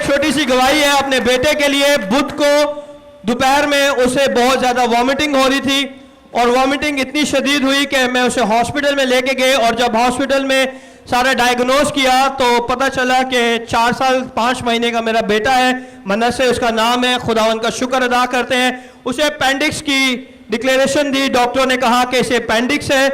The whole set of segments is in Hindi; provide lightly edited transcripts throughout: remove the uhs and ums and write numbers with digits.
एक छोटी सी गवाही है अपने बेटे के लिए। बुध को दोपहर में उसे बहुत ज़्यादा वॉमिटिंग हो रही थी और वॉमिटिंग इतनी शदीद हुई कि मैं उसे हॉस्पिटल में लेके गए और जब हॉस्पिटल में सारा डायग्नोज किया तो पता चला कि 4 साल 5 महीने का मेरा बेटा है, मन्नत से उसका नाम है। खुदावन का शुक्र अदा करते हैं। उसे अपेंडिक्स की डिक्लेरेशन दी, डॉक्टरों ने कहा कि इसे अपेंडिक्स है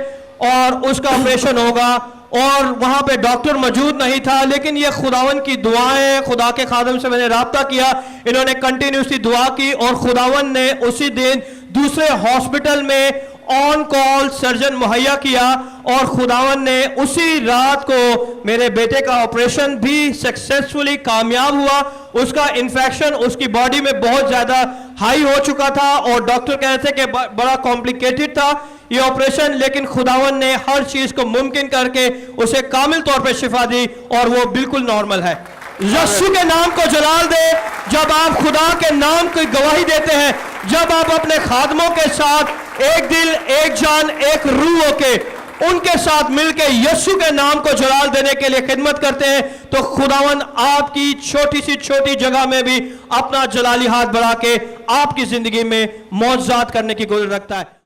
और उसका ऑपरेशन होगा और वहाँ पे डॉक्टर मौजूद नहीं था, लेकिन ये खुदावन की दुआएं, खुदा के खादम से मैंने राब्ता किया, इन्होंने कंटिन्यूसली दुआ की और खुदावन ने उसी दिन दूसरे हॉस्पिटल में ऑन कॉल सर्जन मुहैया किया और खुदावन ने उसी रात को मेरे बेटे का ऑपरेशन भी सक्सेसफुली कामयाब हुआ। उसका इन्फेक्शन उसकी बॉडी में बहुत ज़्यादा हाई हो चुका था और डॉक्टर कह रहे थे कि बड़ा कॉम्प्लिकेटेड था ये ऑपरेशन, लेकिन खुदावन ने हर चीज़ को मुमकिन करके उसे कामिल तौर पर शिफा दी और वो बिल्कुल नॉर्मल है। यीशु के नाम को जलाल दे। जब आप खुदा के नाम की गवाही देते हैं, जब आप अपने खादमों के साथ एक दिल, एक जान, एक रूह होके उनके साथ मिलकर यीशु के नाम को जलाल देने के लिए खिदमत करते हैं, तो खुदावन आपकी छोटी सी छोटी जगह में भी अपना जलाली हाथ बढ़ा के आपकी जिंदगी में मौजूद करने की गुण रखता है।